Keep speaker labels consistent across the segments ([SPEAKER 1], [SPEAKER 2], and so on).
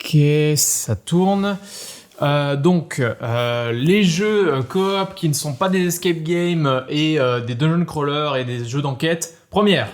[SPEAKER 1] Ok, ça tourne. Les jeux coop qui ne sont pas des escape games et des dungeon crawlers et des jeux d'enquête. Première.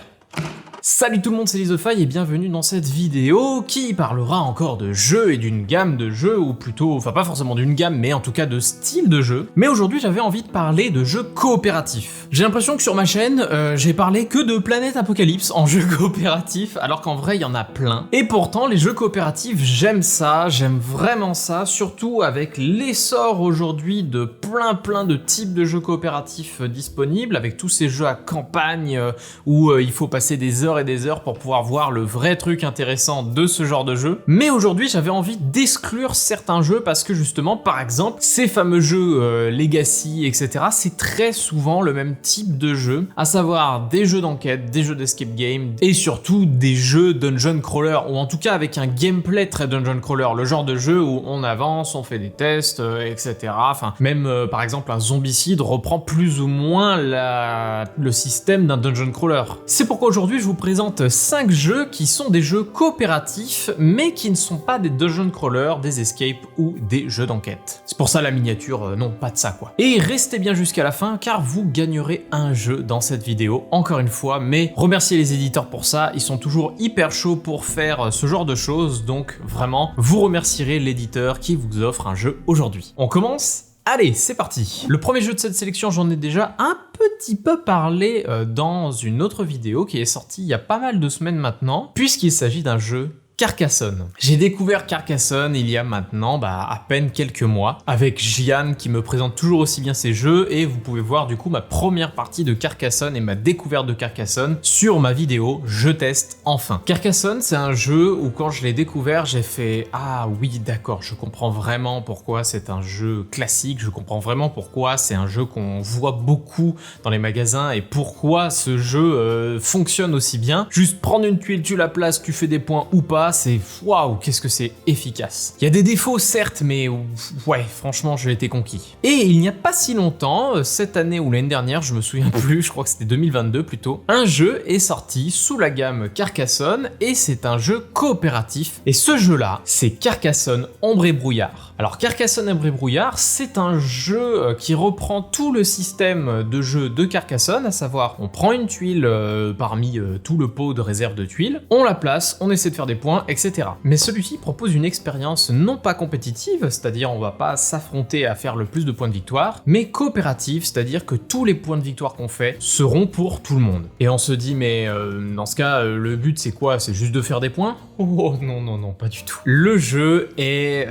[SPEAKER 1] Salut tout le monde, c'est Lizofy et bienvenue dans cette vidéo qui parlera encore de jeux et d'une gamme de jeux, ou plutôt, enfin pas forcément d'une gamme, mais en tout cas de style de jeu. Mais aujourd'hui j'avais envie de parler de jeux coopératifs. J'ai l'impression que sur ma chaîne, j'ai parlé que de Planète Apocalypse en jeu coopératif, alors qu'en vrai il y en a plein. Et pourtant les jeux coopératifs, j'aime ça, j'aime vraiment ça, surtout avec l'essor aujourd'hui de plein de types de jeux coopératifs disponibles, avec tous ces jeux à campagne où il faut passer des heures et des heures pour pouvoir voir le vrai truc intéressant de ce genre de jeu. Mais aujourd'hui j'avais envie d'exclure certains jeux parce que justement, par exemple, ces fameux jeux Legacy, etc., c'est très souvent le même type de jeu, à savoir des jeux d'enquête, des jeux d'escape game et surtout des jeux dungeon crawler, ou en tout cas avec un gameplay très dungeon crawler, le genre de jeu où on avance, on fait des tests, etc. Enfin, même par exemple un Zombicide reprend plus ou moins le système d'un dungeon crawler. C'est pourquoi aujourd'hui je vous présente 5 jeux qui sont des jeux coopératifs mais qui ne sont pas des dungeon crawlers, des escapes ou des jeux d'enquête. C'est pour ça la miniature, non pas de ça quoi. Et restez bien jusqu'à la fin car vous gagnerez un jeu dans cette vidéo, encore une fois, mais remerciez les éditeurs pour ça, ils sont toujours hyper chauds pour faire ce genre de choses, donc vraiment vous remercierez l'éditeur qui vous offre un jeu aujourd'hui. On commence ? Allez, c'est parti. Le premier jeu de cette sélection, j'en ai déjà un petit peu parlé dans une autre vidéo qui est sortie il y a pas mal de semaines maintenant, puisqu'il s'agit d'un jeu Carcassonne. J'ai découvert Carcassonne il y a maintenant à peine quelques mois, avec Gian qui me présente toujours aussi bien ses jeux, et vous pouvez voir du coup ma première partie de Carcassonne et ma découverte de Carcassonne sur ma vidéo Je teste enfin. Carcassonne, c'est un jeu où quand je l'ai découvert, j'ai fait « Ah oui, d'accord, je comprends vraiment pourquoi c'est un jeu classique, je comprends vraiment pourquoi c'est un jeu qu'on voit beaucoup dans les magasins et pourquoi ce jeu fonctionne aussi bien. Juste prendre une tuile, tu la places, tu fais des points ou pas, c'est waouh, qu'est-ce que c'est efficace. Il y a des défauts certes, mais ouais, franchement, j'ai été conquis. Et il n'y a pas si longtemps, cette année ou l'année dernière, je me souviens plus, je crois que c'était 2022 plutôt, un jeu est sorti sous la gamme Carcassonne et c'est un jeu coopératif. Et ce jeu-là, c'est Carcassonne Ombre et Brouillard. Alors Carcassonne Ombre et Brouillard, c'est un jeu qui reprend tout le système de jeu de Carcassonne, à savoir on prend une tuile parmi tout le pot de réserve de tuiles, on la place, on essaie de faire des points, etc. Mais celui-ci propose une expérience non pas compétitive, c'est-à-dire on va pas s'affronter à faire le plus de points de victoire, mais coopérative, c'est-à-dire que tous les points de victoire qu'on fait seront pour tout le monde. Et on se dit mais dans ce cas, le but c'est quoi? C'est juste de faire des points? Oh non, pas du tout. Le jeu est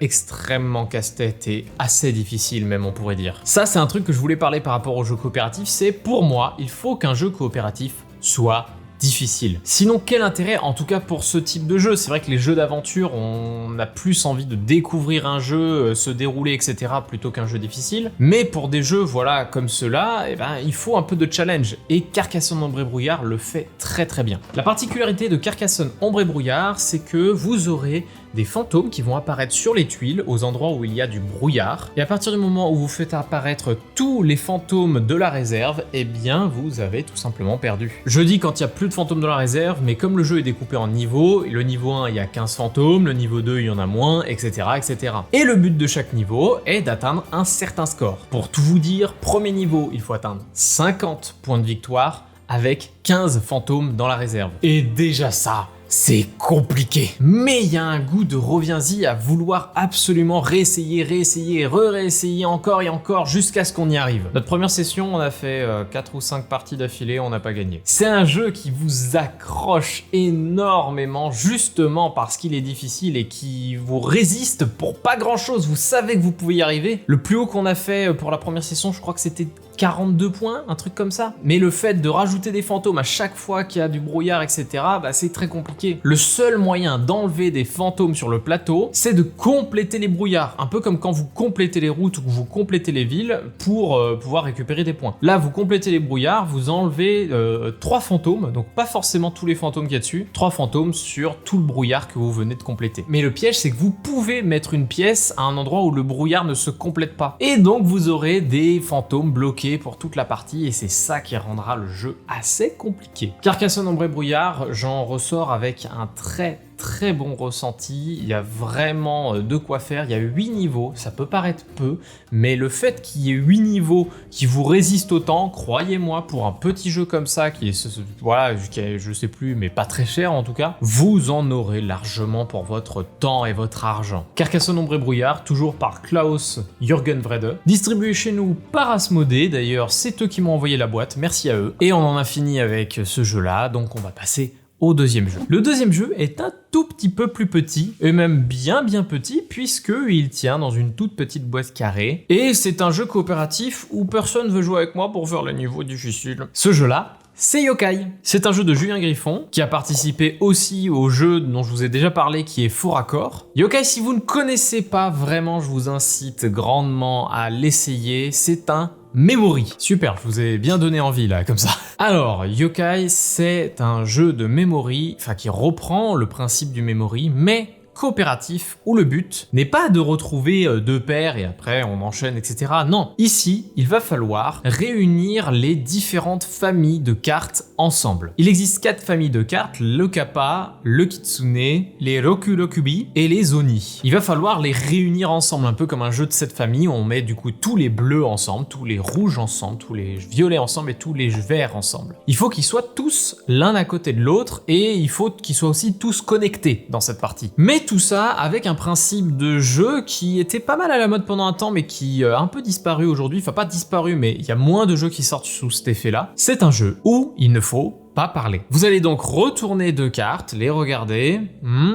[SPEAKER 1] extrêmement casse-tête et assez difficile même on pourrait dire. Ça c'est un truc que je voulais parler par rapport au jeu coopératif, c'est pour moi, il faut qu'un jeu coopératif soit difficile. Sinon, quel intérêt, en tout cas pour ce type de jeu? C'est vrai que les jeux d'aventure, on a plus envie de découvrir un jeu, se dérouler, etc. plutôt qu'un jeu difficile. Mais pour des jeux, voilà, comme ceux-là, il faut un peu de challenge. Et Carcassonne Ombre et Brouillard le fait très bien. La particularité de Carcassonne Ombre et Brouillard, c'est que vous aurez des fantômes qui vont apparaître sur les tuiles aux endroits où il y a du brouillard. Et à partir du moment où vous faites apparaître tous les fantômes de la réserve, eh bien vous avez tout simplement perdu. Je dis quand il y a plus de fantômes de la réserve, mais comme le jeu est découpé en niveaux, le niveau 1 il y a 15 fantômes, le niveau 2 il y en a moins, etc. Et le but de chaque niveau est d'atteindre un certain score. Pour tout vous dire, premier niveau, il faut atteindre 50 points de victoire avec 15 fantômes dans la réserve. Et déjà ça, c'est compliqué. Mais il y a un goût de reviens-y à vouloir absolument réessayer, réessayer encore et encore jusqu'à ce qu'on y arrive. Notre première session, on a fait 4 ou 5 parties d'affilée, on n'a pas gagné. C'est un jeu qui vous accroche énormément justement parce qu'il est difficile et qui vous résiste pour pas grand chose. Vous savez que vous pouvez y arriver. Le plus haut qu'on a fait pour la première session, je crois que c'était 42 points, un truc comme ça. Mais le fait de rajouter des fantômes à chaque fois qu'il y a du brouillard, etc., c'est très compliqué. Le seul moyen d'enlever des fantômes sur le plateau, c'est de compléter les brouillards. Un peu comme quand vous complétez les routes ou que vous complétez les villes pour pouvoir récupérer des points. Là, vous complétez les brouillards, vous enlevez 3 fantômes, donc pas forcément tous les fantômes qu'il y a dessus, 3 fantômes sur tout le brouillard que vous venez de compléter. Mais le piège, c'est que vous pouvez mettre une pièce à un endroit où le brouillard ne se complète pas. Et donc, vous aurez des fantômes bloqués pour toute la partie et c'est ça qui rendra le jeu assez compliqué. Carcassonne Ombre et Brouillard, j'en ressors avec un très très bon ressenti, il y a vraiment de quoi faire, il y a 8 niveaux, ça peut paraître peu, mais le fait qu'il y ait 8 niveaux qui vous résistent autant, croyez-moi, pour un petit jeu comme ça, qui est, voilà, qui est, je sais plus, mais pas très cher en tout cas, vous en aurez largement pour votre temps et votre argent. Carcassonne Ombre et Brouillard, toujours par Klaus Jürgen Wrede, distribué chez nous par Asmodée, d'ailleurs c'est eux qui m'ont envoyé la boîte, merci à eux, et on en a fini avec ce jeu-là, donc on va passer au deuxième jeu. Le deuxième jeu est un tout petit peu plus petit, et même bien petit, puisqu'il tient dans une toute petite boîte carrée, et c'est un jeu coopératif où personne veut jouer avec moi pour faire le niveau difficile. Ce jeu-là, c'est Yokai. C'est un jeu de Julien Griffon, qui a participé aussi au jeu dont je vous ai déjà parlé, qui est Faux Raccord. Yokai, si vous ne connaissez pas vraiment, je vous incite grandement à l'essayer, c'est un Memory. Super, je vous ai bien donné envie là, comme ça. Alors, Yokai, c'est un jeu de Memory, enfin qui reprend le principe du Memory, mais coopératif, où le but n'est pas de retrouver deux paires et après on enchaîne, etc. Non, ici, il va falloir réunir les différentes familles de cartes ensemble. Il existe 4 familles de cartes, le Kappa, le Kitsune, les Rokurokubi et les Oni. Il va falloir les réunir ensemble, un peu comme un jeu de cette famille où on met du coup tous les bleus ensemble, tous les rouges ensemble, tous les violets ensemble et tous les verts ensemble. Il faut qu'ils soient tous l'un à côté de l'autre et il faut qu'ils soient aussi tous connectés dans cette partie. Mais tout ça avec un principe de jeu qui était pas mal à la mode pendant un temps mais qui a un peu disparu aujourd'hui, enfin pas disparu mais il y a moins de jeux qui sortent sous cet effet-là. C'est un jeu où il ne faut pas parler. Vous allez donc retourner 2 cartes, les regarder,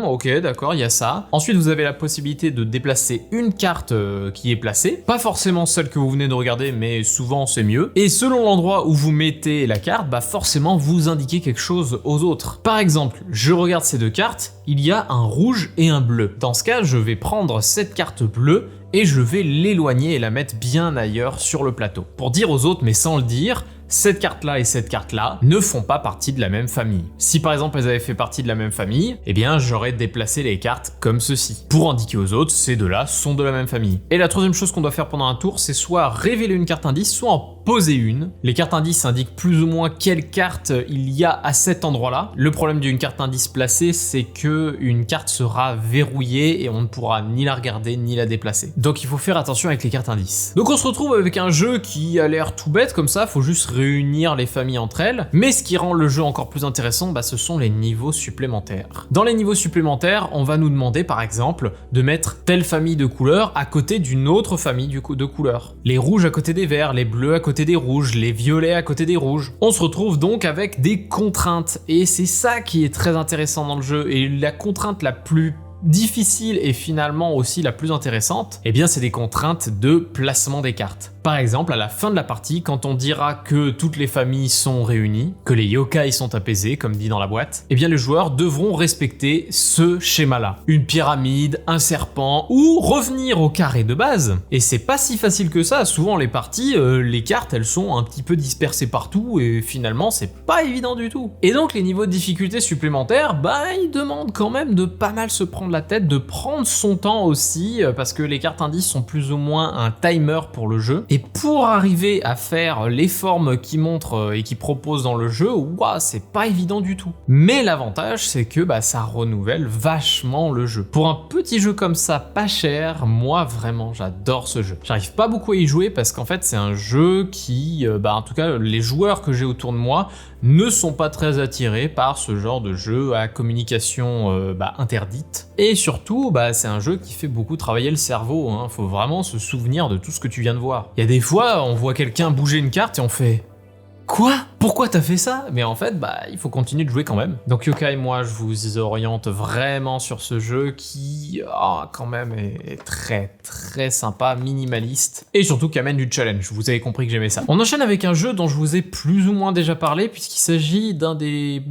[SPEAKER 1] ok d'accord, il y a ça. Ensuite vous avez la possibilité de déplacer une carte qui est placée, pas forcément celle que vous venez de regarder mais souvent c'est mieux. Et selon l'endroit où vous mettez la carte, bah forcément vous indiquez quelque chose aux autres. Par exemple, je regarde ces 2 cartes, il y a un rouge et un bleu. Dans ce cas, je vais prendre cette carte bleue et je vais l'éloigner et la mettre bien ailleurs sur le plateau. Pour dire aux autres, mais sans le dire, cette carte-là et cette carte-là ne font pas partie de la même famille. Si par exemple elles avaient fait partie de la même famille, eh bien j'aurais déplacé les cartes comme ceci, pour indiquer aux autres ces deux-là sont de la même famille. Et la troisième chose qu'on doit faire pendant un tour, c'est soit révéler une carte indice, soit en poser une. Les cartes indices indiquent plus ou moins quelle carte il y a à cet endroit-là. Le problème d'une carte indice placée, c'est que une carte sera verrouillée et on ne pourra ni la regarder ni la déplacer. Donc il faut faire attention avec les cartes indices. Donc on se retrouve avec un jeu qui a l'air tout bête comme ça, faut juste réunir les familles entre elles, mais ce qui rend le jeu encore plus intéressant, bah, ce sont les niveaux supplémentaires. Dans les niveaux supplémentaires, on va nous demander par exemple de mettre telle famille de couleurs à côté d'une autre famille de couleurs. Les rouges à côté des verts, les bleus à côté des rouges, les violets à côté des rouges. On se retrouve donc avec des contraintes, et c'est ça qui est très intéressant dans le jeu, et la contrainte la plus difficile et finalement aussi la plus intéressante, eh bien c'est des contraintes de placement des cartes. Par exemple, à la fin de la partie, quand on dira que toutes les familles sont réunies, que les yokai sont apaisés, comme dit dans la boîte, eh bien les joueurs devront respecter ce schéma-là. Une pyramide, un serpent, ou revenir au carré de base. Et c'est pas si facile que ça, souvent les parties, les cartes elles sont un petit peu dispersées partout, et finalement c'est pas évident du tout. Et donc les niveaux de difficulté supplémentaires, bah ils demandent quand même de pas mal se prendre la tête, de prendre son temps aussi, parce que les cartes indices sont plus ou moins un timer pour le jeu. Et pour arriver à faire les formes qui montrent et qui proposent dans le jeu, ouah, c'est pas évident du tout. Mais l'avantage, c'est que bah, ça renouvelle vachement le jeu. Pour un petit jeu comme ça, pas cher, moi vraiment, j'adore ce jeu. J'arrive pas beaucoup à y jouer parce qu'en fait, c'est un jeu qui, en tout cas, les joueurs que j'ai autour de moi ne sont pas très attirés par ce genre de jeu à communication interdite. Et surtout, c'est un jeu qui fait beaucoup travailler le cerveau, hein. Faut vraiment se souvenir de tout ce que tu viens de voir. Il y a des fois, on voit quelqu'un bouger une carte et on fait « Quoi ? Pourquoi t'as fait ça ?» Mais en fait, il faut continuer de jouer quand même. Donc Yokai, moi, je vous oriente vraiment sur ce jeu qui, quand même, est très très sympa, minimaliste, et surtout qui amène du challenge. Vous avez compris que j'aimais ça. On enchaîne avec un jeu dont je vous ai plus ou moins déjà parlé, puisqu'il s'agit d'un des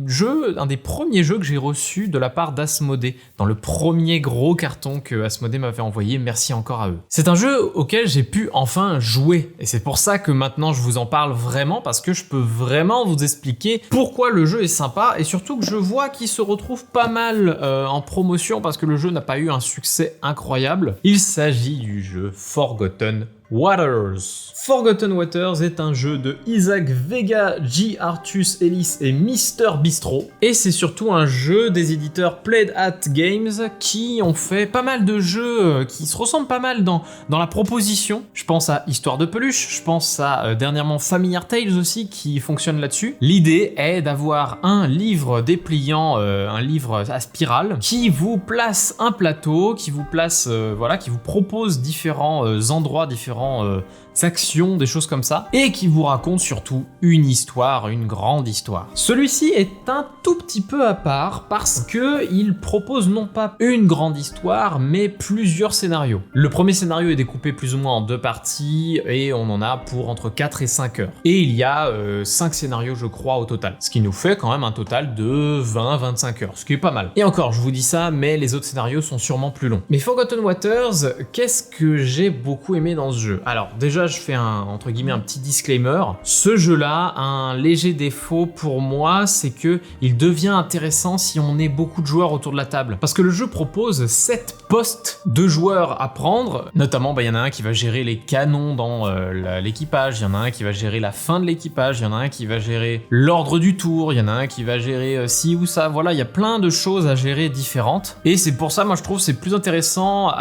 [SPEAKER 1] premiers jeux que j'ai reçus de la part d'Asmodée, dans le premier gros carton que Asmodée m'avait envoyé, merci encore à eux. C'est un jeu auquel j'ai pu enfin jouer, et c'est pour ça que maintenant je vous en parle vraiment, parce que je peux vraiment vous expliquer pourquoi le jeu est sympa, et surtout que je vois qu'il se retrouve pas mal en promotion parce que le jeu n'a pas eu un succès incroyable. Il s'agit du jeu Forgotten Waters. Forgotten Waters est un jeu de Isaac Vega, J. Artus Ellis et Mr. Bistro. Et c'est surtout un jeu des éditeurs Played At Games qui ont fait pas mal de jeux qui se ressemblent pas mal dans la proposition. Je pense à Histoire de Peluche, je pense à dernièrement Familiar Tales aussi qui fonctionne là-dessus. L'idée est d'avoir un livre dépliant, un livre à spirale qui vous place un plateau, qui vous place, qui vous propose différents endroits, différents actions, des choses comme ça, et qui vous raconte surtout une histoire, une grande histoire. Celui-ci est un tout petit peu à part parce que il propose non pas une grande histoire, mais plusieurs scénarios. Le premier scénario est découpé plus ou moins en 2 parties et on en a pour entre 4 et 5 heures. Et il y a 5 scénarios je crois au total, ce qui nous fait quand même un total de 20-25 heures, ce qui est pas mal. Et encore, je vous dis ça, mais les autres scénarios sont sûrement plus longs. Mais Forgotten Waters, qu'est-ce que j'ai beaucoup aimé dans ce jeu? Alors déjà, je fais entre guillemets un petit disclaimer. Ce jeu-là, un léger défaut pour moi, c'est que il devient intéressant si on est beaucoup de joueurs autour de la table. Parce que le jeu propose 7 postes de joueurs à prendre. Notamment, il y en a un qui va gérer les canons dans l'équipage, il y en a un qui va gérer la fin de l'équipage, il y en a un qui va gérer l'ordre du tour, il y en a un qui va gérer ci ou ça. Voilà, il y a plein de choses à gérer différentes. Et c'est pour ça, moi je trouve c'est plus intéressant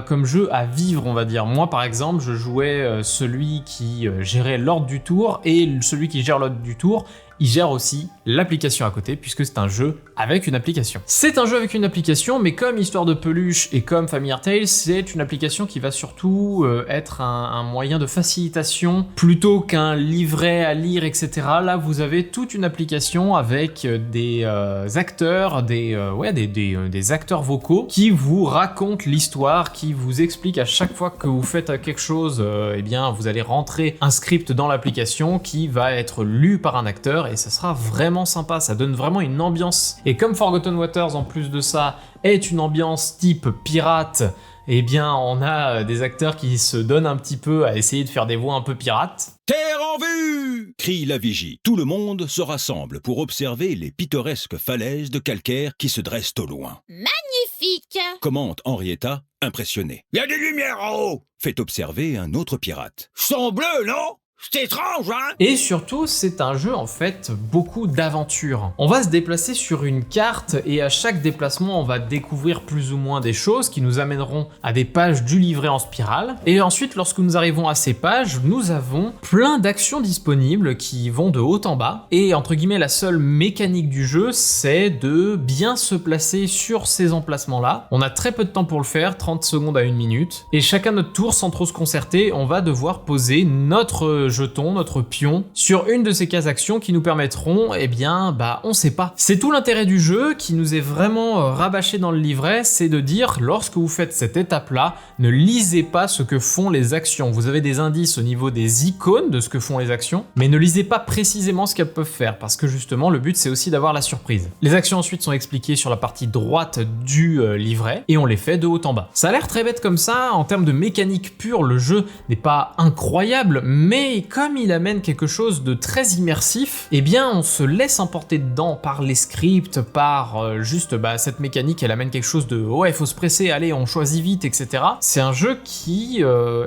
[SPEAKER 1] comme jeu à vivre, on va dire. Moi par exemple, je jouais celui qui gérait l'ordre du tour, et celui qui gère l'ordre du tour, il gère aussi l'application à côté, puisque c'est un jeu avec une application. C'est un jeu avec une application, mais comme Histoire de Peluche et comme Familiar Tales, c'est une application qui va surtout être un moyen de facilitation plutôt qu'un livret à lire, etc. Là, vous avez toute une application avec des acteurs, des acteurs vocaux qui vous racontent l'histoire, qui vous expliquent à chaque fois que vous faites quelque chose, eh bien, vous allez rentrer un script dans l'application qui va être lu par un acteur, et ça sera vraiment sympa, ça donne vraiment une ambiance. Et comme Forgotten Waters en plus de ça est une ambiance type pirate, eh bien on a des acteurs qui se donnent un petit peu à essayer de faire des voix un peu pirates.
[SPEAKER 2] Terre en vue! Crie la vigie. Tout le monde se rassemble pour observer les pittoresques falaises de calcaire qui se dressent au loin.
[SPEAKER 3] Magnifique!
[SPEAKER 2] Commente Henrietta, impressionnée. Il y a des lumières en haut! Fait observer un autre pirate. Sont bleus, non? C'est étrange, hein?
[SPEAKER 1] Et surtout, c'est un jeu en fait beaucoup d'aventure. On va se déplacer sur une carte et à chaque déplacement, on va découvrir plus ou moins des choses qui nous amèneront à des pages du livret en spirale. Et ensuite, lorsque nous arrivons à ces pages, nous avons plein d'actions disponibles qui vont de haut en bas. Et entre guillemets, la seule mécanique du jeu, c'est de bien se placer sur ces emplacements-là. On a très peu de temps pour le faire, 30 secondes à 1 minute. Et chacun notre tour, sans trop se concerter, on va devoir poser notre jeton, notre pion, sur une de ces cases actions qui nous permettront, eh bien, on sait pas. C'est tout l'intérêt du jeu qui nous est vraiment rabâché dans le livret, c'est de dire, lorsque vous faites cette étape-là, ne lisez pas ce que font les actions. Vous avez des indices au niveau des icônes de ce que font les actions, mais ne lisez pas précisément ce qu'elles peuvent faire, parce que justement, le but, c'est aussi d'avoir la surprise. Les actions ensuite sont expliquées sur la partie droite du livret, et on les fait de haut en bas. Ça a l'air très bête comme ça, en termes de mécanique pure, le jeu n'est pas incroyable, mais comme il amène quelque chose de très immersif, eh bien on se laisse emporter dedans par les scripts, par juste cette mécanique, elle amène quelque chose de ouais, faut se presser, allez, on choisit vite, etc. C'est un jeu qui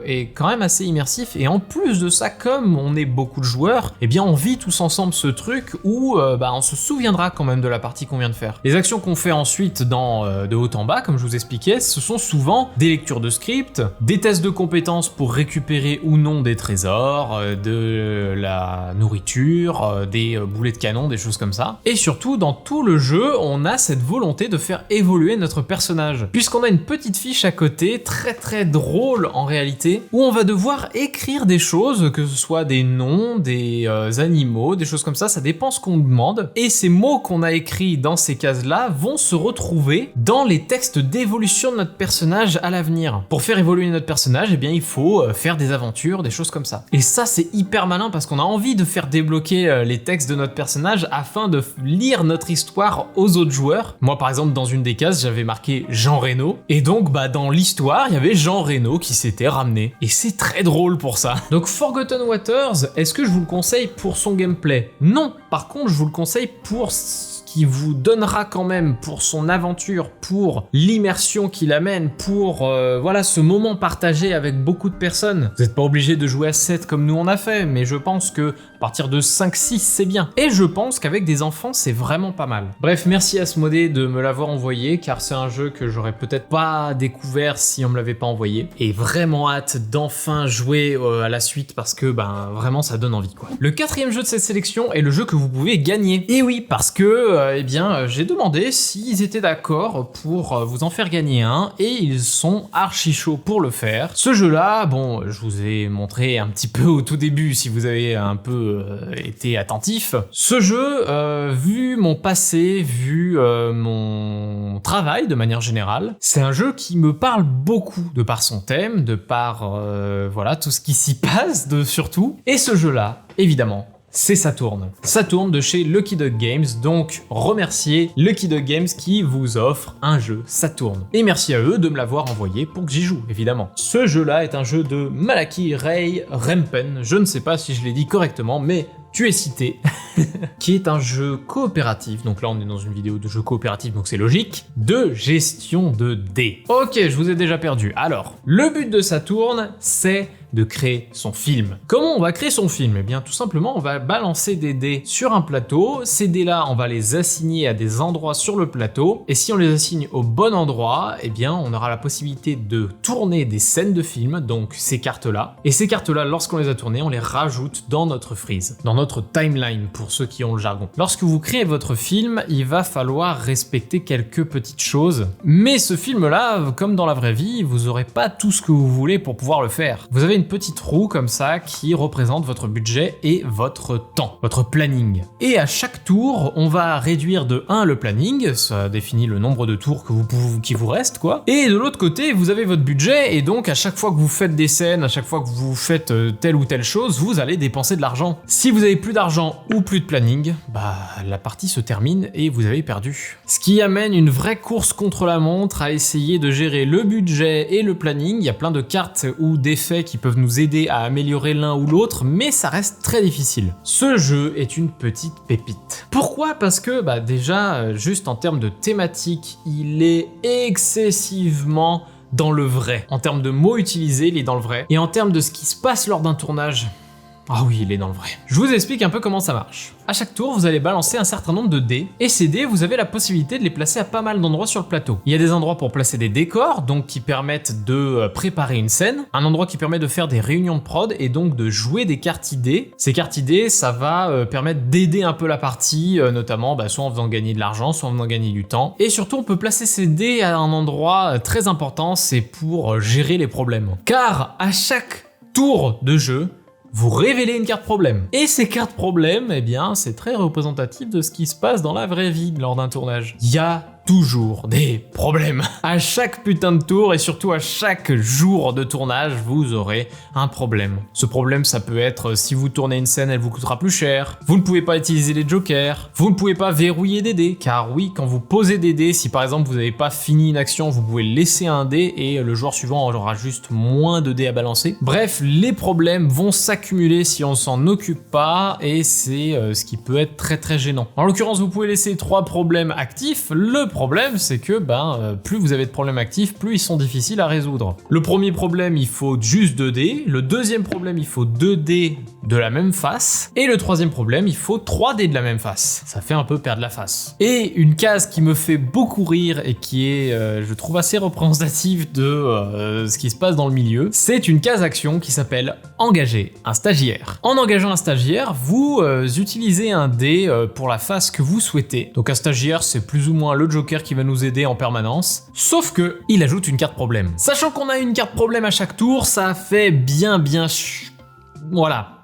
[SPEAKER 1] est quand même assez immersif, et en plus de ça, comme on est beaucoup de joueurs, eh bien on vit tous ensemble ce truc où on se souviendra quand même de la partie qu'on vient de faire. Les actions qu'on fait ensuite de haut en bas, comme je vous expliquais, ce sont souvent des lectures de scripts, des tests de compétences pour récupérer ou non des trésors, de la nourriture, des boulets de canon, des choses comme ça. Et surtout, dans tout le jeu, on a cette volonté de faire évoluer notre personnage. Puisqu'on a une petite fiche à côté, très très drôle en réalité, où on va devoir écrire des choses, que ce soit des noms, des animaux, des choses comme ça dépend ce qu'on demande. Et ces mots qu'on a écrits dans ces cases-là vont se retrouver dans les textes d'évolution de notre personnage à l'avenir. Pour faire évoluer notre personnage, eh bien il faut faire des aventures, des choses comme ça. Et ça, c'est hyper malin parce qu'on a envie de faire débloquer les textes de notre personnage afin de lire notre histoire aux autres joueurs. Moi, par exemple, dans une des cases, j'avais marqué Jean Reno. Et donc, dans l'histoire, il y avait Jean Reno qui s'était ramené. Et c'est très drôle pour ça. Donc, Forgotten Waters, est-ce que je vous le conseille pour son gameplay? Non. Par contre, je vous le conseille pour qui vous donnera quand même pour son aventure, pour l'immersion qu'il amène, pour voilà ce moment partagé avec beaucoup de personnes. Vous n'êtes pas obligé de jouer à 7 comme nous on a fait, mais je pense que à partir de 5-6 c'est bien. Et je pense qu'avec des enfants c'est vraiment pas mal. Bref, merci Asmodée de me l'avoir envoyé, car c'est un jeu que j'aurais peut-être pas découvert si on me l'avait pas envoyé. Et vraiment hâte d'enfin jouer à la suite parce que vraiment ça donne envie quoi. Le quatrième jeu de cette sélection est le jeu que vous pouvez gagner. Et oui, parce que j'ai demandé s'ils étaient d'accord pour vous en faire gagner un, et ils sont archi chauds pour le faire. Ce jeu-là, bon, je vous ai montré un petit peu au tout début si vous avez un peu été attentif. Ce jeu, vu mon passé, vu mon travail de manière générale, c'est un jeu qui me parle beaucoup de par son thème, de par voilà tout ce qui s'y passe surtout. Et ce jeu-là, évidemment, c'est Saturn. Saturn de chez Lucky Duck Games, donc remerciez Lucky Duck Games qui vous offre un jeu Saturn. Et merci à eux de me l'avoir envoyé pour que j'y joue, évidemment. Ce jeu-là est un jeu de Malaki Ray Rempen, je ne sais pas si je l'ai dit correctement, mais tu es cité, qui est un jeu coopératif, donc là on est dans une vidéo de jeu coopératif, donc c'est logique, de gestion de dés. Ok, je vous ai déjà perdu. Alors, le but de Saturn, c'est de créer son film. Comment on va créer son film? Eh bien tout simplement on va balancer des dés sur un plateau, ces dés là on va les assigner à des endroits sur le plateau, et si on les assigne au bon endroit, eh bien on aura la possibilité de tourner des scènes de film, donc ces cartes là, et ces cartes là lorsqu'on les a tournées on les rajoute dans notre freeze, dans notre timeline pour ceux qui ont le jargon. Lorsque vous créez votre film, il va falloir respecter quelques petites choses, mais ce film là, comme dans la vraie vie, vous aurez pas tout ce que vous voulez pour pouvoir le faire. Vous avez une petite roue comme ça qui représente votre budget et votre temps, votre planning. Et à chaque tour, on va réduire de 1 le planning, ça définit le nombre de tours qui vous reste quoi. Et de l'autre côté, vous avez votre budget, et donc à chaque fois que vous faites des scènes, à chaque fois que vous faites telle ou telle chose, vous allez dépenser de l'argent. Si vous avez plus d'argent ou plus de planning, la partie se termine et vous avez perdu. Ce qui amène une vraie course contre la montre à essayer de gérer le budget et le planning. Il y a plein de cartes ou d'effets qui peuvent nous aider à améliorer l'un ou l'autre, mais ça reste très difficile. Ce jeu est une petite pépite. Pourquoi? Parce que déjà, juste en termes de thématique, il est excessivement dans le vrai. En termes de mots utilisés, il est dans le vrai. Et en termes de ce qui se passe lors d'un tournage, ah oui, il est dans le vrai. Je vous explique un peu comment ça marche. À chaque tour, vous allez balancer un certain nombre de dés, et ces dés, vous avez la possibilité de les placer à pas mal d'endroits sur le plateau. Il y a des endroits pour placer des décors, donc qui permettent de préparer une scène, un endroit qui permet de faire des réunions de prod, et donc de jouer des cartes idées. Ces cartes idées, ça va permettre d'aider un peu la partie, notamment soit en faisant gagner de l'argent, soit en faisant gagner du temps. Et surtout, on peut placer ces dés à un endroit très important, c'est pour gérer les problèmes. Car à chaque tour de jeu, vous révélez une carte problème. Et ces cartes problèmes, eh bien, c'est très représentatif de ce qui se passe dans la vraie vie lors d'un tournage. Il y a toujours des problèmes. À chaque putain de tour et surtout à chaque jour de tournage, vous aurez un problème. Ce problème, ça peut être si vous tournez une scène, elle vous coûtera plus cher. Vous ne pouvez pas utiliser les jokers. Vous ne pouvez pas verrouiller des dés. Car oui, quand vous posez des dés, si par exemple vous n'avez pas fini une action, vous pouvez laisser un dé et le joueur suivant aura juste moins de dés à balancer. Bref, les problèmes vont s'accumuler si on s'en occupe pas, et c'est ce qui peut être très très gênant. En l'occurrence, vous pouvez laisser 3 problèmes actifs. Le problème, c'est que plus vous avez de problèmes actifs, plus ils sont difficiles à résoudre. Le premier problème, il faut juste 2 dés. Le deuxième problème, il faut 2 dés de la même face. Et le troisième problème, il faut 3 dés de la même face. Ça fait un peu perdre la face. Et une case qui me fait beaucoup rire et qui est, je trouve, assez représentative de ce qui se passe dans le milieu, c'est une case action qui s'appelle engager un stagiaire. En engageant un stagiaire, vous utilisez un dé pour la face que vous souhaitez. Donc un stagiaire, c'est plus ou moins le joker qui va nous aider en permanence, sauf que il ajoute une carte problème. Sachant qu'on a une carte problème à chaque tour, ça fait bien voilà.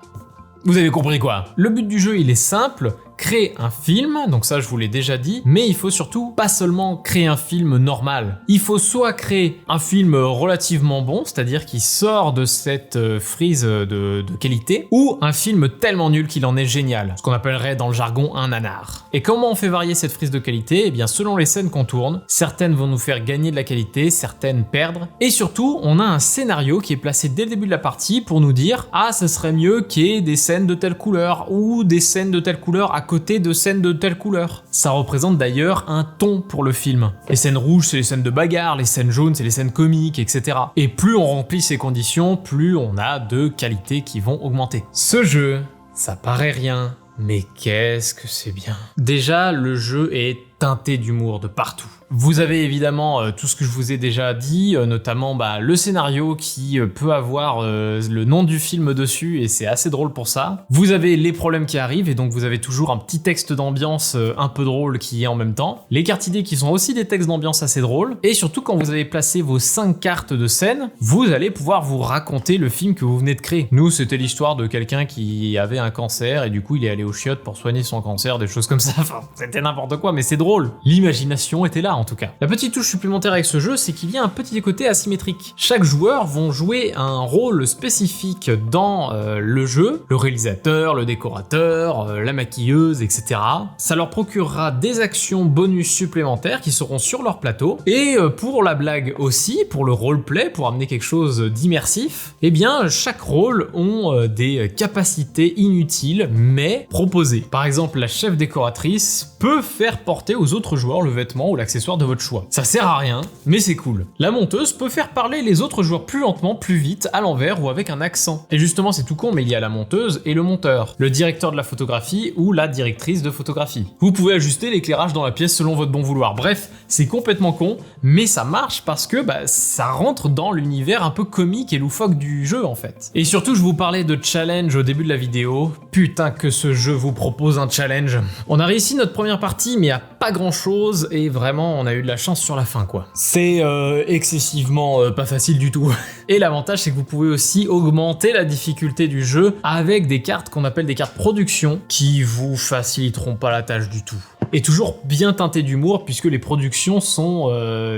[SPEAKER 1] Vous avez compris quoi. Le but du jeu, il est simple. Créer un film, donc ça je vous l'ai déjà dit, mais il faut surtout pas seulement créer un film normal. Il faut soit créer un film relativement bon, c'est-à-dire qui sort de cette frise de qualité, ou un film tellement nul qu'il en est génial, ce qu'on appellerait dans le jargon un nanar. Et comment on fait varier cette frise de qualité? Eh bien selon les scènes qu'on tourne, certaines vont nous faire gagner de la qualité, certaines perdre, et surtout on a un scénario qui est placé dès le début de la partie pour nous dire « Ah, ça serait mieux qu'il y ait des scènes de telle couleur, ou des scènes de telle couleur à côté de scènes de telle couleur. Ça représente d'ailleurs un ton pour le film. Les scènes rouges, c'est les scènes de bagarre, les scènes jaunes, c'est les scènes comiques, etc. Et plus on remplit ces conditions, plus on a de qualités qui vont augmenter. Ce jeu, ça paraît rien, mais qu'est-ce que c'est bien. Déjà, le jeu est teinté d'humour de partout. Vous avez évidemment tout ce que je vous ai déjà dit, notamment le scénario qui peut avoir le nom du film dessus et c'est assez drôle pour ça. Vous avez les problèmes qui arrivent et donc vous avez toujours un petit texte d'ambiance un peu drôle qui est en même temps. Les cartes idées qui sont aussi des textes d'ambiance assez drôles. Et surtout quand vous avez placé vos 5 cartes de scène, vous allez pouvoir vous raconter le film que vous venez de créer. Nous, c'était l'histoire de quelqu'un qui avait un cancer et du coup il est allé aux chiottes pour soigner son cancer, des choses comme ça. Enfin, c'était n'importe quoi mais c'est drôle. L'imagination était là en tout cas. La petite touche supplémentaire avec ce jeu, c'est qu'il y a un petit côté asymétrique. Chaque joueur vont jouer un rôle spécifique dans le jeu, le réalisateur, le décorateur, la maquilleuse, etc. Ça leur procurera des actions bonus supplémentaires qui seront sur leur plateau. Et pour la blague aussi, pour le roleplay, pour amener quelque chose d'immersif, eh bien chaque rôle ont des capacités inutiles mais proposées. Par exemple, la chef décoratrice peut faire porter aux autres joueurs le vêtement ou l'accessoire de votre choix. Ça sert à rien, mais c'est cool. La monteuse peut faire parler les autres joueurs plus lentement, plus vite, à l'envers ou avec un accent. Et justement, c'est tout con, mais il y a la monteuse et le monteur, le directeur de la photographie ou la directrice de photographie. Vous pouvez ajuster l'éclairage dans la pièce selon votre bon vouloir. Bref, c'est complètement con, mais ça marche parce que ça rentre dans l'univers un peu comique et loufoque du jeu en fait. Et surtout, je vous parlais de challenge au début de la vidéo. Putain que ce jeu vous propose un challenge. On a réussi notre première partie, mais il n'y a pas grand chose et vraiment on a eu de la chance sur la fin quoi. C'est excessivement pas facile du tout. Et l'avantage c'est que vous pouvez aussi augmenter la difficulté du jeu avec des cartes qu'on appelle des cartes production qui vous faciliteront pas la tâche du tout. Et toujours bien teinté d'humour puisque les productions sont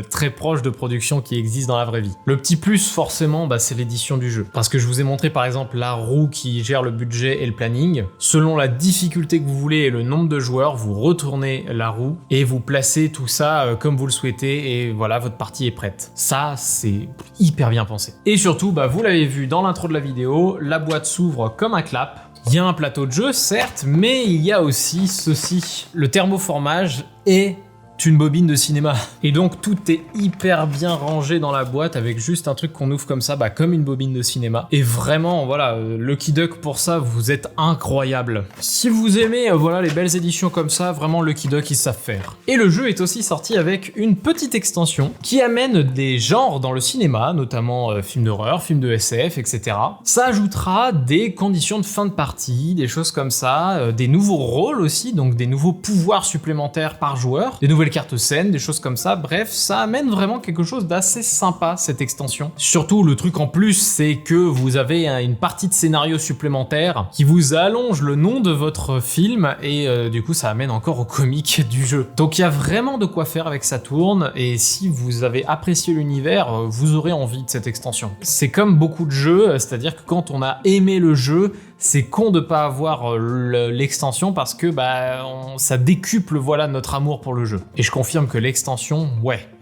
[SPEAKER 1] très proches de productions qui existent dans la vraie vie. Le petit plus forcément c'est l'édition du jeu. Parce que je vous ai montré par exemple la roue qui gère le budget et le planning. Selon la difficulté que vous voulez et le nombre de joueurs, vous retournez la roue et vous placez tout ça comme vous le souhaitez et voilà, votre partie est prête. Ça, c'est hyper bien pensé. Et surtout, vous l'avez vu dans l'intro de la vidéo, la boîte s'ouvre comme un clap. Il y a un plateau de jeu, certes, mais il y a aussi ceci. Le thermoformage est une bobine de cinéma. Et donc tout est hyper bien rangé dans la boîte avec juste un truc qu'on ouvre comme ça, comme une bobine de cinéma. Et vraiment, voilà, Lucky Duck pour ça, vous êtes incroyable. Si vous aimez, les belles éditions comme ça, vraiment Lucky Duck, ils savent faire. Et le jeu est aussi sorti avec une petite extension qui amène des genres dans le cinéma, notamment films d'horreur, films de SF, etc. Ça ajoutera des conditions de fin de partie, des choses comme ça, des nouveaux rôles aussi, donc des nouveaux pouvoirs supplémentaires par joueur, des nouvelles cartes scènes, des choses comme ça. Bref, ça amène vraiment quelque chose d'assez sympa cette extension. Surtout le truc en plus, c'est que vous avez une partie de scénario supplémentaire qui vous allonge le nom de votre film et du coup ça amène encore au comique du jeu. Donc il y a vraiment de quoi faire avec Saturn et si vous avez apprécié l'univers, vous aurez envie de cette extension. C'est comme beaucoup de jeux, c'est-à-dire que quand on a aimé le jeu, c'est con de pas avoir l'extension parce que ça décuple notre amour pour le jeu. Et je confirme que l'extension,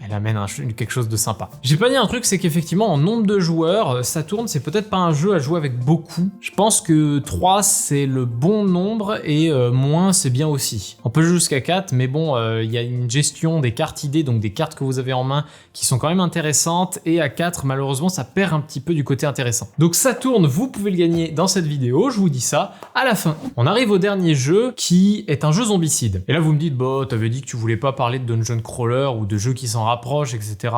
[SPEAKER 1] elle amène quelque chose de sympa. J'ai pas dit un truc, c'est qu'effectivement en nombre de joueurs, Saturn c'est peut-être pas un jeu à jouer avec beaucoup. Je pense que 3 c'est le bon nombre et moins c'est bien aussi. On peut jouer jusqu'à 4 mais bon, il y a une gestion des cartes idées, donc des cartes que vous avez en main qui sont quand même intéressantes et à 4 malheureusement ça perd un petit peu du côté intéressant. Donc Saturn, vous pouvez le gagner dans cette vidéo, je vous dis ça à la fin. On arrive au dernier jeu qui est un jeu zombicide. Et là vous me dites, t'avais dit que tu voulais pas parler de dungeon crawler ou de jeux qui s'en rapprochent, etc.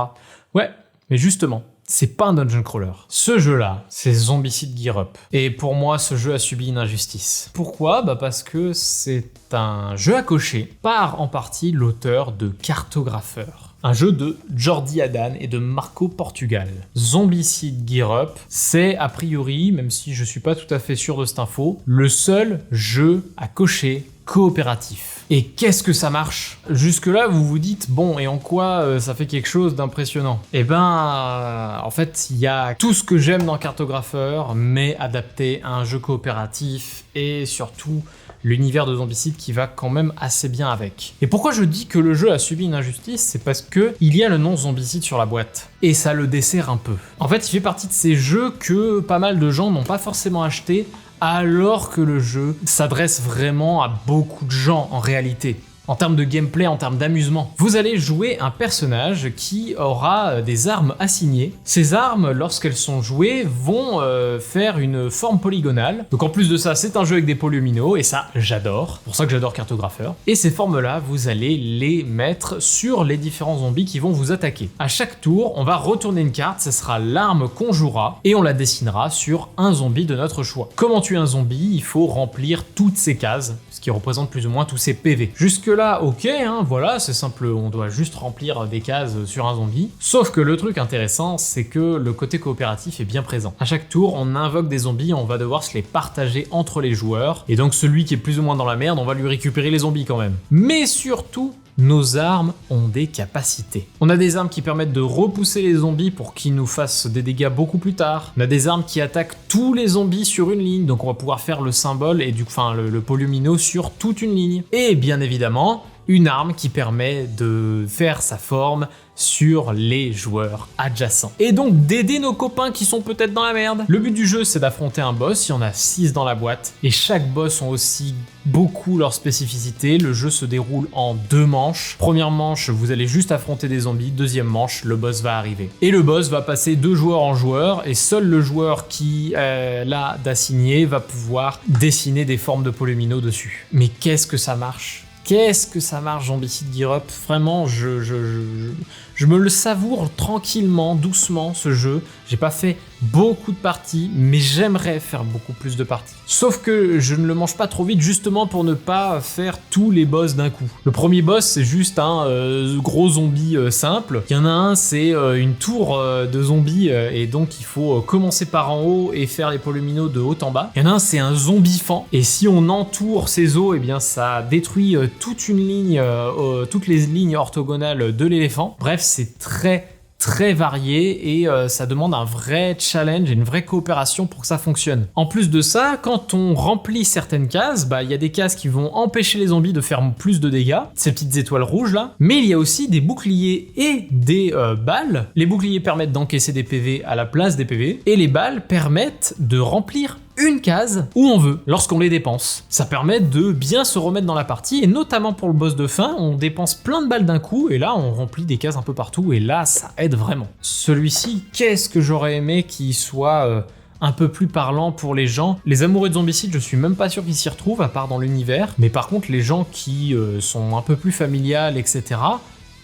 [SPEAKER 1] Ouais, mais justement, c'est pas un dungeon crawler. Ce jeu-là, c'est Zombicide Gear Up. Et pour moi, ce jeu a subi une injustice. Pourquoi ? Parce que c'est un jeu à cocher par en partie l'auteur de Cartographeur. Un jeu de Jordi Adan et de Marco Portugal. Zombicide Gear Up, c'est a priori, même si je suis pas tout à fait sûr de cette info, le seul jeu à cocher coopératif. Et qu'est-ce que ça marche ? Jusque-là, vous vous dites, et en quoi ça fait quelque chose d'impressionnant ? En fait, il y a tout ce que j'aime dans Cartographeur, mais adapté à un jeu coopératif et surtout l'univers de Zombicide qui va quand même assez bien avec. Et pourquoi je dis que le jeu a subi une injustice, c'est parce que il y a le nom Zombicide sur la boîte. Et ça le dessert un peu. En fait, il fait partie de ces jeux que pas mal de gens n'ont pas forcément acheté, alors que le jeu s'adresse vraiment à beaucoup de gens en réalité. En termes de gameplay, en termes d'amusement. Vous allez jouer un personnage qui aura des armes assignées. Ces armes, lorsqu'elles sont jouées, vont faire une forme polygonale. Donc en plus de ça, c'est un jeu avec des polyomino, et ça, j'adore. C'est pour ça que j'adore Cartographeur. Et ces formes-là, vous allez les mettre sur les différents zombies qui vont vous attaquer. À chaque tour, on va retourner une carte, ce sera l'arme qu'on jouera, et on la dessinera sur un zombie de notre choix. Comment tuer un zombie? Il faut remplir toutes ces cases, ce qui représente plus ou moins tous ces PV. Jusque-là, ok, hein, voilà, c'est simple, on doit juste remplir des cases sur un zombie. Sauf que le truc intéressant, c'est que le côté coopératif est bien présent. À chaque tour, on invoque des zombies, on va devoir se les partager entre les joueurs, et donc celui qui est plus ou moins dans la merde, on va lui récupérer les zombies quand même. Mais surtout, nos armes ont des capacités. On a des armes qui permettent de repousser les zombies pour qu'ils nous fassent des dégâts beaucoup plus tard. On a des armes qui attaquent tous les zombies sur une ligne, donc on va pouvoir faire le symbole et le polyomino sur toute une ligne. Et bien évidemment, une arme qui permet de faire sa forme sur les joueurs adjacents. Et donc d'aider nos copains qui sont peut-être dans la merde. Le but du jeu, c'est d'affronter un boss, il y en a 6 dans la boîte, et chaque boss ont aussi beaucoup leurs spécificités. Le jeu se déroule en 2 manches. Première manche, vous allez juste affronter des zombies. Deuxième manche, le boss va arriver. Et le boss va passer de joueur en joueur, et seul le joueur qui l'a d'assigné va pouvoir dessiner des formes de polyomino dessus. Mais qu'est-ce que ça marche? Qu'est-ce que ça marche, Zombicide Gear Up? Vraiment, je me le savoure tranquillement, doucement, ce jeu. J'ai pas fait beaucoup de parties, mais j'aimerais faire beaucoup plus de parties. Sauf que je ne le mange pas trop vite, justement pour ne pas faire tous les boss d'un coup. Le premier boss, c'est juste un gros zombie simple. Il y en a un, c'est une tour de zombies, et donc il faut commencer par en haut et faire les polyomino de haut en bas. Il y en a un, c'est un zombie-fan, et si on entoure ses os, eh bien ça détruit toute une ligne, toutes les lignes orthogonales de l'éléphant. Bref, c'est très varié, et ça demande un vrai challenge et une vraie coopération pour que ça fonctionne. En plus de ça, quand on remplit certaines cases, il y a des cases qui vont empêcher les zombies de faire plus de dégâts, ces petites étoiles rouges là, mais il y a aussi des boucliers et des balles. Les boucliers permettent d'encaisser des PV à la place des PV, et les balles permettent de remplir une case où on veut lorsqu'on les dépense. Ça permet de bien se remettre dans la partie, et notamment pour le boss de fin, on dépense plein de balles d'un coup, et là on remplit des cases un peu partout, et là ça aide vraiment. Celui-ci, qu'est-ce que j'aurais aimé qu'il soit un peu plus parlant pour les gens. Les amoureux de Zombicide, je suis même pas sûr qu'ils s'y retrouvent, à part dans l'univers, mais par contre les gens qui sont un peu plus familiales, etc.,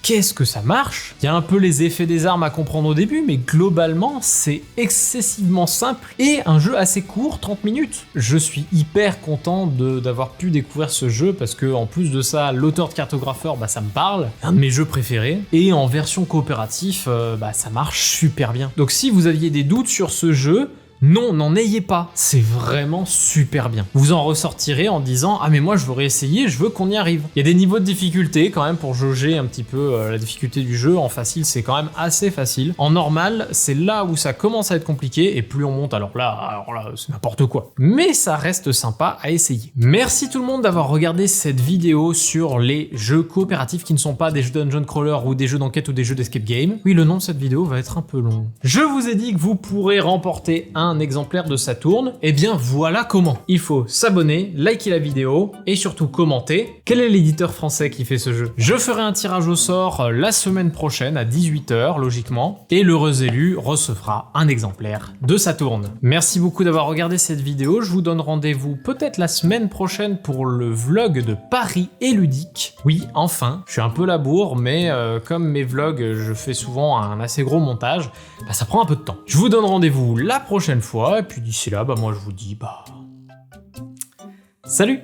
[SPEAKER 1] qu'est-ce que ça marche? Il y a un peu les effets des armes à comprendre au début, mais globalement, c'est excessivement simple et un jeu assez court, 30 minutes. Je suis hyper content d'avoir pu découvrir ce jeu, parce que en plus de ça, l'auteur de Cartographeur, ça me parle, un de mes jeux préférés, et en version coopératif, ça marche super bien. Donc si vous aviez des doutes sur ce jeu, non, n'en ayez pas, c'est vraiment super bien. Vous en ressortirez en disant « Ah mais moi je veux réessayer, je veux qu'on y arrive ». Il y a des niveaux de difficulté quand même pour jauger un petit peu la difficulté du jeu. En facile, c'est quand même assez facile. En normal, c'est là où ça commence à être compliqué, et plus on monte, alors là c'est n'importe quoi. Mais ça reste sympa à essayer. Merci tout le monde d'avoir regardé cette vidéo sur les jeux coopératifs qui ne sont pas des jeux dungeon crawler ou des jeux d'enquête ou des jeux d'escape game. Oui, le nom de cette vidéo va être un peu long. Je vous ai dit que vous pourrez remporter un exemplaire de Saturn, et bien voilà comment. Il faut s'abonner, liker la vidéo et surtout commenter. Quel est l'éditeur français qui fait ce jeu? Je ferai un tirage au sort la semaine prochaine à 18 h logiquement, et l'heureux élu recevra un exemplaire de Saturn. Merci beaucoup d'avoir regardé cette vidéo. Je vous donne rendez-vous peut-être la semaine prochaine pour le vlog de Paris et Ludique. Oui, enfin, je suis un peu labour, mais comme mes vlogs, je fais souvent un assez gros montage, ça prend un peu de temps. Je vous donne rendez-vous la prochaine fois, et puis d'ici là, moi je vous dis salut!